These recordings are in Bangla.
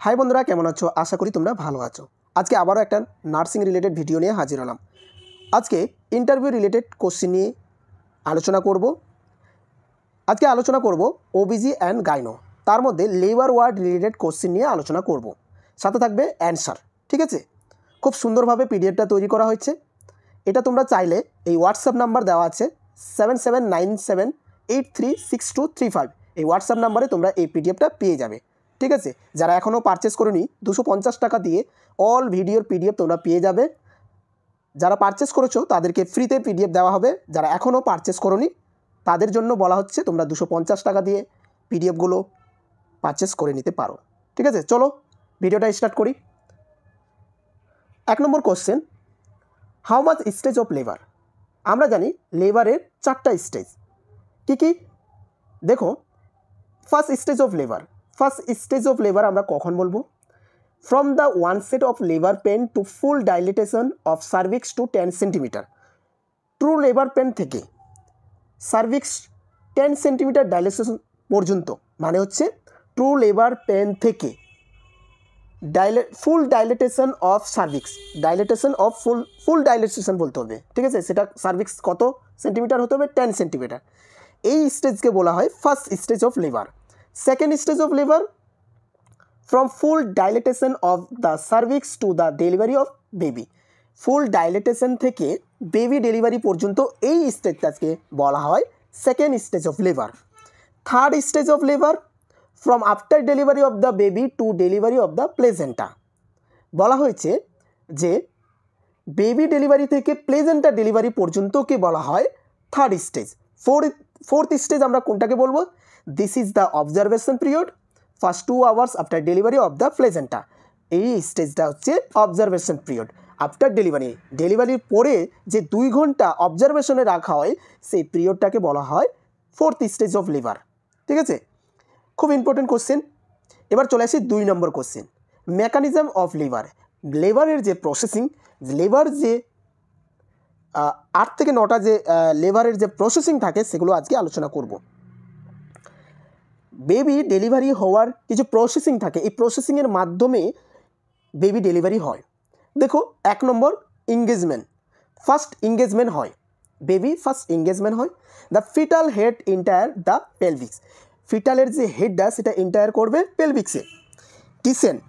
হাই বন্ধুরা, কেমন আছো? আশা করি তোমরা ভালো আছো। আজকে আবারও একটা নার্সিং রিলেটেড ভিডিও নিয়ে হাজির হলাম। আজকে ইন্টারভিউ রিলেটেড কোশ্চেন নিয়ে আলোচনা করব। আজকে আলোচনা করব ওবিজি অ্যান্ড গাইনো, তার মধ্যে লেবার ওয়ার্ড রিলেটেড কোশ্চেন নিয়ে আলোচনা করব, সাথে থাকবে অ্যান্সার। ঠিক আছে, খুব সুন্দরভাবে পিডিএফটা তৈরি করা হয়েছে। এটা তোমরা চাইলে এই হোয়াটসঅ্যাপ নাম্বার দেওয়া আছে 7797836235, এই হোয়াটসঅ্যাপ নাম্বারে তোমরা এই পিডিএফটা পেয়ে যাবে। ঠিক আছে, যারা এখনও পারচেস করোনি 250 টাকা দিয়ে অল ভিডিওর পিডিএফ তোমরা পেয়ে যাবে। যারা পারচেস করেছো তাদেরকে ফ্রিতে পিডিএফ দেওয়া হবে। যারা এখনও পারচেস করোনি তাদের জন্য বলা হচ্ছে তোমরা 250 টাকা দিয়ে পিডিএফগুলো পারচেস করে নিতে পারো। ঠিক আছে, চলো ভিডিওটা স্টার্ট করি। 1 নম্বর question, how much stage of labour? আমরা জানি লেবারের 4টা স্টেজ। কি কি দেখো, first stage of labour. First stage of labour আমরা কখন বলবো? From the onset of labor pain to full dilatation of cervix to 10 centimetre. True labour pain থেকে সার্ভিক্স 10 সেন্টিমিটার ডাইলেটেশন পর্যন্ত, মানে হচ্ছে ট্রু লেবার পেন থেকে full dilatation of cervix, dilatation of full dilatation বলতে হবে। ঠিক আছে, সেটা সার্ভিক্স কত সেন্টিমিটার হতে হবে? 10 সেন্টিমিটার। এই স্টেজকে বলা হয় first stage of labour. Second stage of labour, from full dilatation of the cervix to the delivery of baby. Full dilatation থেকে বেবি ডেলিভারি পর্যন্ত এই স্টেজটাকে বলা হয় second stage of labour. Third stage of labour, from after delivery of the baby to delivery of the placenta. বলা হয়েছে যে বেবি ডেলিভারি থেকে প্লেজেন্টা ডেলিভারি পর্যন্তকে বলা হয় থার্ড স্টেজ। ফোর্থ স্টেজ আমরা কোনটাকে বলবো? This is the observation period, first 2 hours after delivery of the placenta. এই স্টেজটা হচ্ছে অবজারভেশন পিরিয়ড। আফটার ডেলিভারির পরে যে 2 ঘন্টা অবজারভেশনে রাখা হয় সেই পিরিয়ডটাকে বলা হয় ফোর্থ স্টেজ অফ লেবার। ঠিক আছে, খুব ইম্পর্টেন্ট কোশ্চেন। এবার চলে আসি 2 নম্বর কোশ্চেন, মেকানিজম অফ লেবার। লেবারের যে প্রসেসিং, লেবার যে 8 থেকে 9টা যে লেবারের যে প্রসেসিং থাকে সেগুলো আজকে আলোচনা করব। বেবি ডেলিভারি হওয়ার কিছু প্রসেসিং থাকে, এই প্রসেসিংয়ের মাধ্যমে বেবি ডেলিভারি হয়। দেখো, 1 নম্বর এঙ্গেজমেন্ট, ফার্স্ট এঙ্গেজমেন্ট হয়, বেবি ফার্স্ট এঙ্গেজমেন্ট হয়। The fetal head enter the pelvis. ফিটালের যে হেডটা সেটা এন্টায়ার করবে পেলভিক্সে। Descent,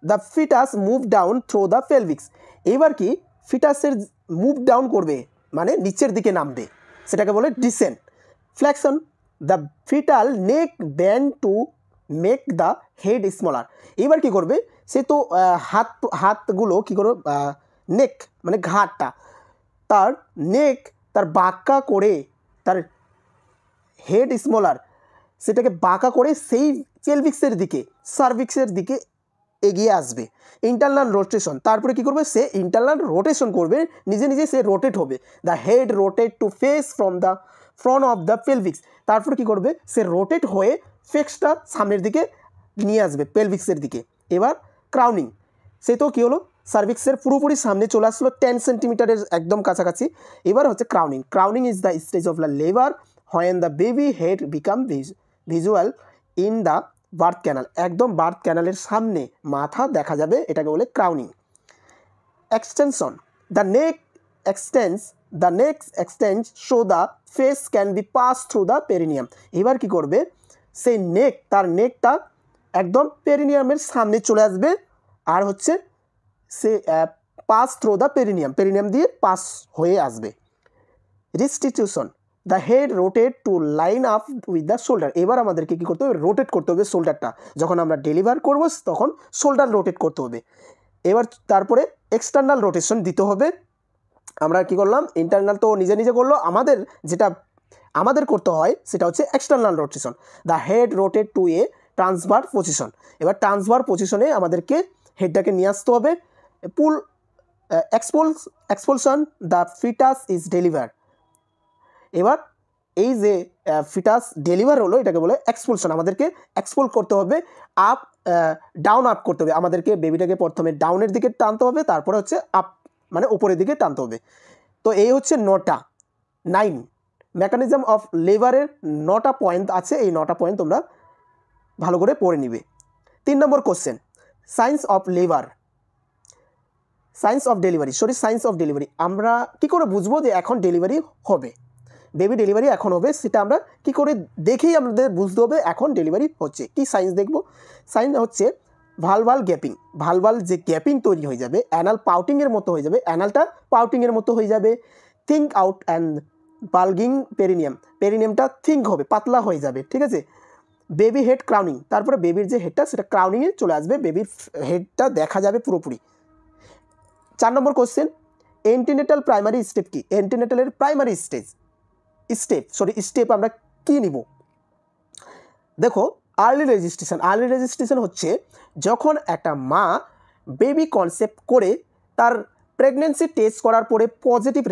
the fetus move down through the pelvis. এবার কি ফিটাসের মুভ ডাউন করবে, মানে নিচের দিকে নামবে, সেটাকে বলে descent. Flexion, the fetal neck bend to make the head smaller. এবার কি করবে, সে তো হাতগুলো কী করবে, নেক মানে ঘাটটা, তার নেক তার বাঁকা করে তার হেড স্মলার, সেটাকে বাঁকা করে সেই পেলভিক্সের দিকে, সার্ভিক্সের দিকে এগিয়ে আসবে। ইন্টারনাল রোটেশন, তারপরে কী করবে, সে ইন্টারনাল রোটেশন করবে, নিজে নিজে সে রোটেট হবে। The head rotate to face from the front of the pelvis. তারপরে কী করবে, সে রোটেট হয়ে ফেক্সটা সামনের দিকে নিয়ে আসবে পেলভিক্সের দিকে। এবার ক্রাউনিং, সে তো কী হলো, সার্ভিক্সের পুরোপুরি সামনে চলে আসলো, 10 সেন্টিমিটারের একদম কাছাকাছি। এবার হচ্ছে crowning. Crowning is the stage of the labour when the baby head become visual in the birth canal. একদম বার্থ ক্যানালের সামনে মাথা দেখা যাবে, এটাকে বলে crowning. Extension, the neck এক্সটেন্স so the face can be pass through the perineum. এবার কি করবে, সেই তার নেকটা একদম পেরিনিয়ামের সামনে চলে আসবে, আর হচ্ছে সে পাস থ্রু দ্য পেরিনিয়াম দিয়ে পাস হয়ে আসবে। Restitution, the head rotate to line up with the shoulder. এবার আমাদেরকে কী করতে হবে, রোটেট করতে হবে শোল্ডারটা। যখন আমরা ডেলিভার করব তখন শোল্ডার রোটেট করতে হবে। এবার তারপরে এক্সটার্নাল রোটেশন দিতে হবে। আমরা কি করলাম, ইন্টারনাল তো নিজে নিজে করলো, আমাদের করতে হয় সেটা হচ্ছে external rotation. The head rotate to a transverse position. এবার ট্রান্সভার পজিশনে আমাদেরকে হেডটাকে নিয়ে আসতে হবে। Expulsion, the fetus is deliver. এবার এই যে ফিটাস ডেলিভার হলো এটাকে বলে এক্সপলশন। আমাদেরকে এক্সপল করতে হবে, ডাউন আপ করতে হবে। আমাদেরকে বেবিটাকে প্রথমে ডাউনের দিকে টানতে হবে, তারপরে হচ্ছে আপ মানে উপরের দিকে টানতে হবে। তো এই হচ্ছে 9 মেকানিজম অফ লেবারের 9টা পয়েন্ট আছে। এই 9টা পয়েন্ট তোমরা ভালো করে পড়ে নিবে। 3 নম্বর কোশ্চেন, সায়েন্স অফ ডেলিভারি। আমরা কি করে বুঝবো যে এখন ডেলিভারি হবে, বেবি ডেলিভারি এখন হবে, সেটা আমরা কি করে দেখেই আমাদের বুঝতে হবে এখন ডেলিভারি হচ্ছে। কি সায়েন্স দেখব? সায়েন্স হচ্ছে ভালভাল যে গ্যাপিং তৈরি হয়ে যাবে, অ্যানাল পাউটিংয়ের মতো হয়ে যাবে, অ্যানালটা পাউটিংয়ের মতো হয়ে যাবে, থিঙ্ক আউট অ্যান্ড বাল্গিং পেরিনিয়ামটা থিঙ্ক হবে, পাতলা হয়ে যাবে, ঠিক আছে। বেবি হেড ক্রাউনিং, তারপরে বেবির যে হেডটা সেটা ক্রাউনিংয়ে চলে আসবে, বেবির হেডটা দেখা যাবে পুরোপুরি। 4 নম্বর কোশ্চেন, এন্টিনেটাল প্রাইমারি স্টেপ কি? এন্টিনেটালের প্রাইমারি স্টেপ আমরা কি নিব? দেখো, আর্লি রেজিস্ট্রেশন হচ্ছে যখন একটা মা বেবি কনসেপ্ট করে তার প্রেগনেন্সি টেস্ট করার পরে পজিটিভ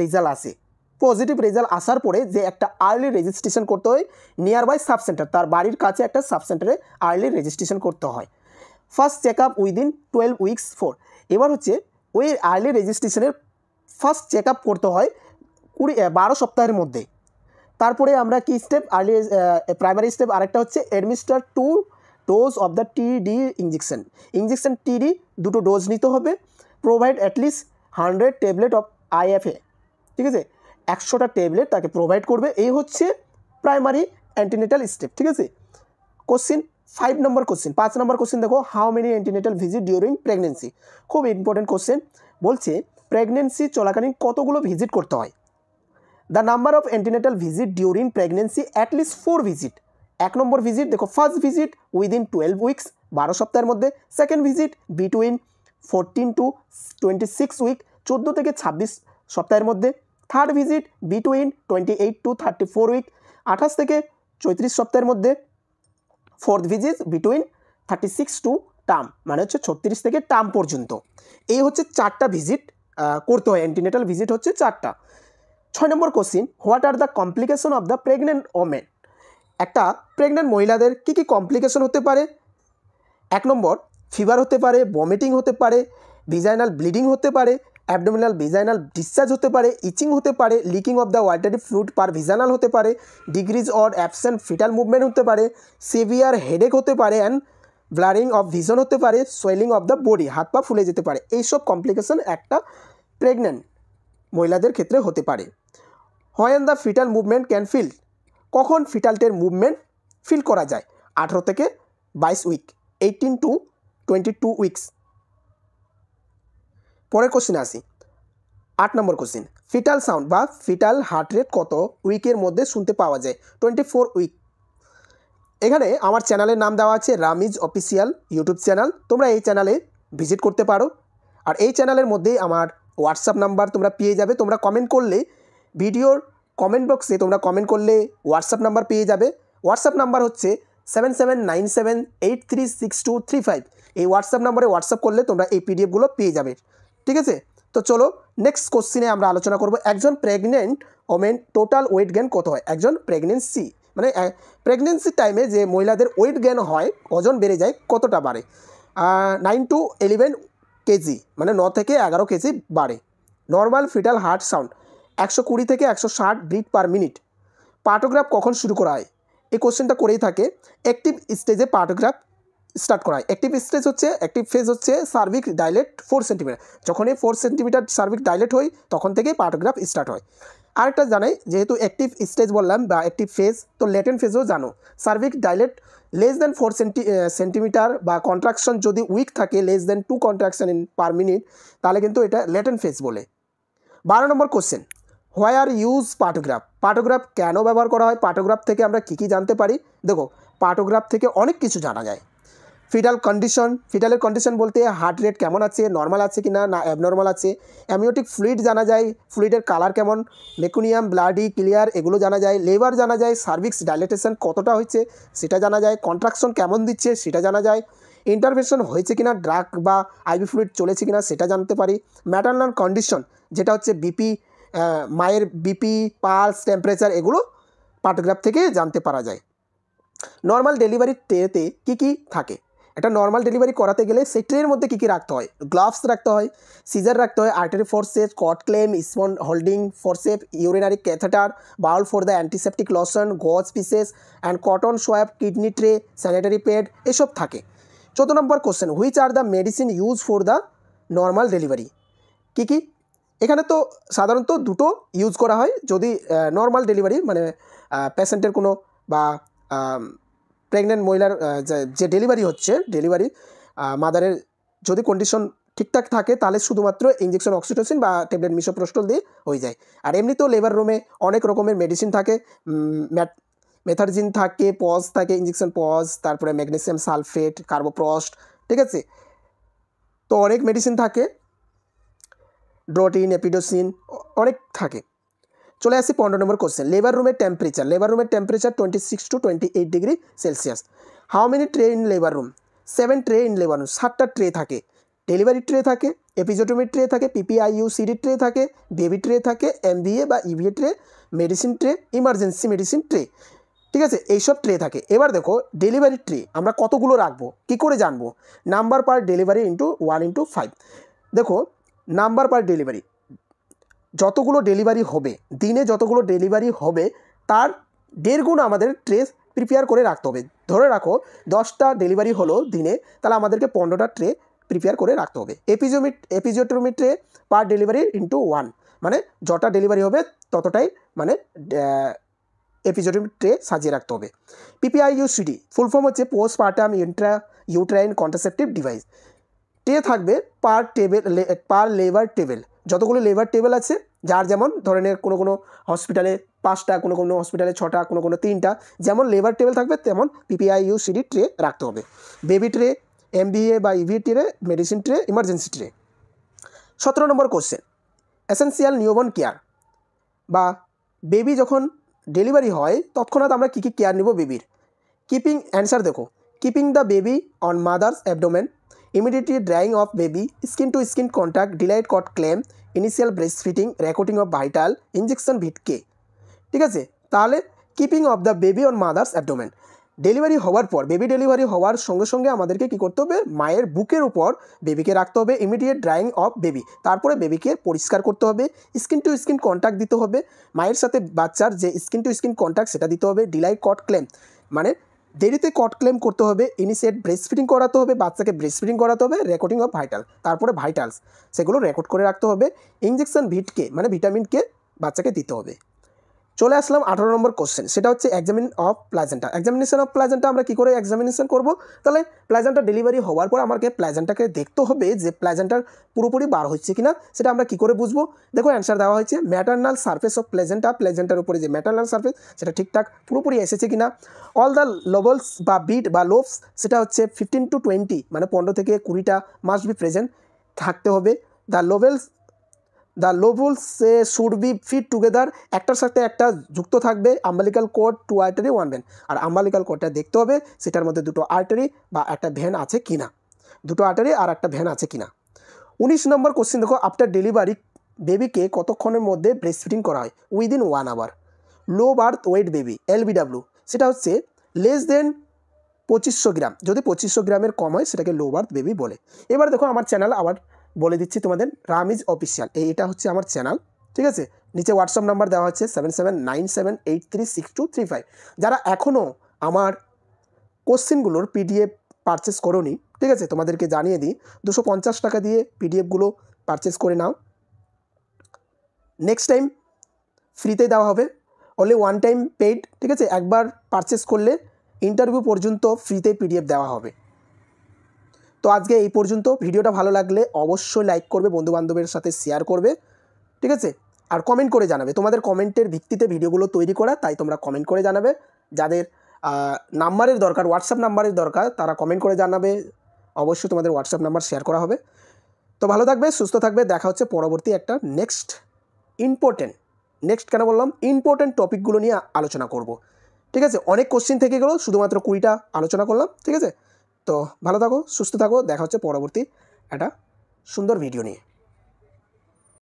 রেজাল্ট আসার পরে যে একটা আর্লি রেজিস্ট্রেশন করতে হয় নিয়ারবাই সাব সেন্টার, তার বাড়ির কাছে একটা সাব সেন্টারে আর্লি রেজিস্ট্রেশন করতে হয়। First check up within 12 weeks four. এবার হচ্ছে ওই আর্লি রেজিস্ট্রেশনের ফার্স্ট চেক আপ করতে হয় 12 সপ্তাহের মধ্যে। তারপরে আমরা কি স্টেপ, প্রাইমারি স্টেপ আরেকটা হচ্ছে অ্যাডমিনিস্টার 2 ডোজ অফ দ্য টিডি ইঞ্জেকশন টিডি 2টো ডোজ নিতে হবে। Provide at least 100 tablet of IFA, ঠিক আছে, 100টা ট্যাবলেট তাকে প্রোভাইড করবে। এই হচ্ছে প্রাইমারি অ্যান্টিনেটাল স্টেপ, ঠিক আছে। কোশ্চিন 5 নম্বর কোশ্চিন দেখো, how many antenatal visit during pregnancy. খুব ইম্পর্টেন্ট কোশ্চেন, বলছে প্রেগনেন্সি চলাকালীন কতগুলো ভিজিট করতে হয়। The number of antenatal visit during pregnancy at least 4 visit. 1 নম্বর ভিজিট দেখো, ফার্স্ট ভিজিট উইদিন 12 উইকস 12 সপ্তাহের মধ্যে, second visit between 14 to 26 week 14 থেকে 26 সপ্তাহের মধ্যে, third visit between 28 to 34 week 28 থেকে 34 সপ্তাহের মধ্যে, fourth visit between 36 to term, মানে হচ্ছে 36 থেকে টার্ম পর্যন্ত। এই হচ্ছে 4টা ভিজিট করতে হয়, অ্যান্টিনেটাল ভিজিট হচ্ছে 4টা। 6 নম্বর question, what are the complication of the pregnant women. একটা প্রেগনেন্ট মহিলাদের কী কী কমপ্লিকেশন হতে পারে? 1 নম্বর, ফিভার হতে পারে, ভমিটিং হতে পারে, ভিজাইনাল ব্লিডিং হতে পারে, অ্যাবডোমিনাল ভিজাইনাল ডিসচার্জ হতে পারে, ইচিং হতে পারে, leaking of the watery fluid per vaginal হতে পারে, decrease or absent fetal movement হতে পারে, সিভিয়ার হেডেক হতে পারে, অ্যান্ড ব্লারিং অফ ভিজন হতে পারে, সোয়েলিং অফ দ্য বডি, হাত পা ফুলে যেতে পারে। এইসব কমপ্লিকেশন একটা প্রেগনেন্ট মহিলাদের ক্ষেত্রে হতে পারে। When the fetal movement can feel, কখন ফিটালটের মুভমেন্ট ফিল করা যায়? 18 থেকে 22 উইক, 18 to 22 উইকস। পরের কোশ্চেনে আসি, 8 নম্বর কোশ্চেন, ফিটাল সাউন্ড বা ফিটাল হার্ট রেট কত উইকের মধ্যে শুনতে পাওয়া যায়? 24 উইক। এখানে আমার চ্যানেলের নাম দেওয়া আছে রামিজ অফিসিয়াল ইউটিউব চ্যানেল, তোমরা এই চ্যানেলে ভিজিট করতে পারো। আর এই চ্যানেলের মধ্যেই আমার হোয়াটসঅ্যাপ নাম্বার তোমরা পেয়ে যাবে। তোমরা কমেন্ট করলে, ভিডিওর কমেন্ট বক্সে তোমরা কমেন্ট করলে হোয়াটসঅ্যাপ নাম্বার পেয়ে যাবে। হোয়াটসঅ্যাপ নাম্বার হচ্ছে 7797836235। এই হোয়াটসঅ্যাপ নাম্বারে হোয়াটসঅ্যাপ করলে তোমরা এই পিডিএফগুলো পেয়ে যাবে, ঠিক আছে। তো চলো নেক্সট কোশ্চিনে আমরা আলোচনা করব, একজন pregnant women total weight gain কত হয়? একজন প্রেগনেন্সি টাইমে যে মহিলাদের ওয়েট গেইন হয়, ওজন বেড়ে যায়, কতটা বাড়ে? 9 to 11 কেজি, মানে 9 থেকে 11 কেজি বাড়ে। নর্মাল ফিটাল হার্ট সাউন্ড 120 থেকে 160 বিট পার মিনিট। পার্টোগ্রাফ কখন শুরু করা হয়? এই কোশ্চেনটা করেই থাকে। অ্যাক্টিভ স্টেজে পার্টোগ্রাফ স্টার্ট করা হয়। অ্যাক্টিভ ফেজ হচ্ছে সার্ভিক ডাইলেট 4 সেন্টিমিটার। যখন এই 4 সেন্টিমিটার সার্ভিক ডাইলেট হয় তখন থেকেই পার্টোগ্রাফ স্টার্ট হয়। আরেকটা জানাই, যেহেতু অ্যাক্টিভ স্টেজ বললাম বা অ্যাক্টিভ ফেজ, তো ল্যাটেন্ট ফেজও জানো। সার্ভিক ডাইলেট লেস দ্যান 4 সেন্টিমিটার বা কন্ট্রাকশন যদি উইক থাকে, less than 2 contraction in per minute, তাহলে কিন্তু এটা ল্যাটেন্ট ফেজ বলে। 12 নম্বর কোশ্চেন, হোয়ার ইউজ পার্টোগ্রাফ কেন ব্যবহার করা হয়? পার্টোগ্রাফ থেকে আমরা কী কী জানতে পারি? দেখো, পার্টোগ্রাফ থেকে অনেক কিছু জানা যায়। ফিটালের কন্ডিশন বলতে হার্ট রেট কেমন আছে, নর্মাল আছে কি না অ্যাবনর্মাল আছে। অ্যামিওটিক ফ্লুইড জানা যায়, ফ্লুইডের কালার কেমন, মেকুনিয়াম ব্লাডি ক্লিয়ার এগুলো জানা যায়। লেবার জানা যায়, সার্ভিক্স ডাইলেটেশন কতটা হচ্ছে সেটা জানা যায়, কন্ট্রাকশন কেমন দিচ্ছে সেটা জানা যায়, ইন্টারভেনশন হয়েছে কিনা, ড্রাগ বা আইভি ফ্লুইড চলেছে কিনা সেটা জানতে পারি। ম্যাটারনাল কন্ডিশন যেটা হচ্ছে বিপি, মায়ের বিপি, পালস, টেম্পারেচার, এগুলো পার্টোগ্রাফ থেকে জানতে পারা যায়। নর্মাল ডেলিভারি ট্রেতে কী কী থাকে? একটা নর্মাল ডেলিভারি করাতে গেলে সেই ট্রের মধ্যে কী কী রাখতে হয়, গ্লাভস রাখতে হয়, সিজার রাখতে হয়, artery forceps, cord clamp, sponge holding forceps, urinary catheter, bowl for the antiseptic lotion, gauze pieces and cotton swab, kidney tray, sanitary pad এসব থাকে। 14 নম্বর question, which are the medicine use for the normal delivery. কী কী, এখানে তো সাধারণত দুটো ইউজ করা হয় যদি নর্মাল ডেলিভারি মানে পেশেন্টের কোনো বা প্রেগনেন্ট মহিলার যে ডেলিভারি হচ্ছে, ডেলিভারি মাদারের যদি কন্ডিশন ঠিকঠাক থাকে তাহলে শুধুমাত্র ইঞ্জেকশন অক্সিটোসিন বা ট্যাবলেট মিসোপ্রোস্টল দিয়ে হয়ে যায়। আর এমনিতেও লেবার রুমে অনেক রকমের মেডিসিন থাকে, মেথারজিন থাকে, পজ থাকে, ইঞ্জেকশন পজ, তারপরে ম্যাগনেসিয়াম সালফেট, কার্বোপ্রস্ট, ঠিক আছে। তো অনেক মেডিসিন থাকে, ড্রোটিন, এপিডোসিন অনেক থাকে। চলে আসি 15 নম্বর কোশ্চেন, লেবার রুমের টেম্পারেচার। লেবার রুমের temperature 26 to 28 degree Celsius. How many tray in labour room? 7 tray in labour room. 7টা ট্রে থাকে। ডেলিভারি ট্রে থাকে, এপিজোটমি ট্রে থাকে, পিপিআইইউ সিডি ট্রে থাকে, বেবি ট্রে থাকে, এমবিএ বা EVA tray, medicine tray, emergency medicine tray, ঠিক আছে, এইসব ট্রে থাকে। এবার দেখো ডেলিভারি ট্রে আমরা কতগুলো রাখবো, কী করে জানবো? নাম্বার পার ডেলিভারি ইন্টু 1/5। দেখো নাম্বার পার ডেলিভারি, যতগুলো ডেলিভারি হবে দিনে, যতগুলো ডেলিভারি হবে তার 1.5 গুণ আমাদের ট্রে প্রিপেয়ার করে রাখতে হবে। ধরে রাখো 10টা ডেলিভারি হলো দিনে, তাহলে আমাদেরকে 15টা ট্রে প্রিপেয়ার করে রাখতে হবে। এপিজোটমি ট্রে পার ডেলিভারি ইন্টু 1, মানে যটা ডেলিভারি হবে ততটাই মানে এপিজোটমি ট্রে সাজিয়ে রাখতে হবে। পিপিআইইউ সিডি ফুল ফর্ম হচ্ছে postpartum uterine contraceptive device. Tray থাকবে পার লেবার টেবিল, যতগুলো লেবার টেবিল আছে যার যেমন ধরনের, কোনো হসপিটালে 5টা, কোনো হসপিটালে 6টা, কোনো 3টা, যেমন লেবার টেবিল থাকবে তেমন পিপিআইইউ সিডি ট্রে রাখতে হবে। বেবি ট্রে, এমবিএ বা EV tray, medicine tray, emergency tray. 17 নম্বর কোশ্চেন, এসেন্সিয়াল নিউবর্ন কেয়ার বা বেবি যখন ডেলিভারি হয় তৎক্ষণাৎ আমরা কী কী কেয়ার নেব বেবির। কিপিং, অ্যান্সার দেখো, keeping the baby on mother's abdomen, immediately drying of baby, skin to skin contact, delayed cord claim, initial breastfeeding, recording of vital, injection ভিটকে, ঠিক আছে। তাহলে keeping of the baby on mother's abdomen, delivery হওয়ার পর, বেবি ডেলিভারি হওয়ার সঙ্গে সঙ্গে আমাদেরকে কী করতে হবে, মায়ের বুকের উপর বেবিকে রাখতে হবে। ইমিডিয়েট ড্রাইং অফ বেবি, তারপরে বেবিকে পরিষ্কার করতে হবে। স্কিন টু স্কিন কন্ট্যাক্ট দিতে হবে, মায়ের সাথে বাচ্চার যে স্কিন টু স্কিন কন্ট্যাক্ট সেটা দিতে হবে। ডিলাইড কট ক্লেম, মানে দেরিতে কট ক্লেম করতে হবে। ইনিশিয়েট ব্রেস্ট ফিডিং করাতে হবে, বাচ্চাকে ব্রেস্ট ফিডিং করাতে হবে। রেকর্ডিং অফ ভাইটাল, তারপরে ভাইটালস সেগুলো রেকর্ড করে রাখতে হবে। ইঞ্জেকশন ভিটকে মানে ভিটামিনকে বাচ্চাকে দিতে হবে। চলে আসলাম 18 নম্বর কোশ্চেন, সেটা হচ্ছে এক্সামিনেশন অফ প্লাজেন্টা। আমরা কী করে এক্সামিনেশন করব? তাহলে প্লাজেন্টা ডেলিভারি হওয়ার পর আমাকে প্লাজেন্টাকে দেখতে হবে যে প্লাজেন্টার পুরোপুরি বার হচ্ছে কিনা, সেটা আমরা কী করে বুঝবো? দেখো অ্যান্সার দেওয়া হয়েছে, ম্যাটার্নাল সারফেস অফ প্লাজেন্টা, প্লাজেন্টার উপরে যে ম্যাটার্নাল সারফেস সেটা ঠিকঠাক পুরোপুরি এসেছে কিনা। অল দ্য লোবলস বা বিট বা লোবস, সেটা হচ্ছে 15 to 20 মানে 15 থেকে 20টা মাস্ট বি প্রেজেন্ট থাকতে হবে। The lobules should be fit together, একটার সাথে একটা যুক্ত থাকবে। আম্বালিকাল কোড 2 আর্টারি 1 ভেন, আর আম্বালিকাল কোডটা দেখতে হবে সেটার মধ্যে 2টো আর্টারি বা একটা ভেন আছে কিনা, 2টো আর্টারি আর একটা ভেন আছে কিনা। 19 নম্বর কোশ্চেন দেখো, আফটার ডেলিভারি বেবিকে কতক্ষণের মধ্যে ব্রেস্ট ফিডিং করা হয়? Within 1 hour. Low birth weight baby LBW, সেটা হচ্ছে লেস দেন 2500 গ্রাম, যদি 2500 গ্রামের কম হয় সেটাকে লো বার্থ বেবি বলে। এবার দেখো আমার চ্যানেল আবার বলে দিচ্ছি তোমাদের, রামিজ অফিসিয়াল, এটা হচ্ছে আমার চ্যানেল, ঠিক আছে। নিচে হোয়াটসঅ্যাপ নাম্বার দেওয়া হচ্ছে 7797836235। যারা এখনও আমার কোশ্চেনগুলোর PDF পারচেস করোনি, ঠিক আছে, তোমাদেরকে জানিয়ে দিই 250 টাকা দিয়ে PDFগুলো পারচেস করে নাও। নেক্সট টাইম ফ্রিতে দেওয়া হবে, অনলি 1 টাইম পেইড, ঠিক আছে। একবার পারচেস করলে ইন্টারভিউ পর্যন্ত ফ্রিতে PDF দেওয়া হবে। তো আজকে এই পর্যন্ত। ভিডিওটা ভালো লাগলে অবশ্যই লাইক করবে, বন্ধুবান্ধবের সাথে শেয়ার করবে, ঠিক আছে। আর কমেন্ট করে জানাবে, তোমাদের কমেন্টের ভিত্তিতে ভিডিওগুলো তৈরি করা, তাই তোমরা কমেন্ট করে জানাবে। যাদের নাম্বারের দরকার, হোয়াটসঅ্যাপ নাম্বারের দরকার, তারা কমেন্ট করে জানাবে, অবশ্যই তোমাদের হোয়াটসঅ্যাপ নাম্বার শেয়ার করা হবে। তো ভালো থাকবে, সুস্থ থাকবে, দেখা হচ্ছে পরবর্তী একটা নেক্সট কেন বললাম ইম্পর্টেন্ট টপিকগুলো নিয়ে আলোচনা করব, ঠিক আছে। অনেক কোশ্চেন থেকে গেলো, শুধুমাত্র 20টা আলোচনা করলাম, ঠিক আছে। তো ভালো থাকো, সুস্থ থাকো, দেখা হচ্ছে পরবর্তী একটা সুন্দর ভিডিও নিয়ে।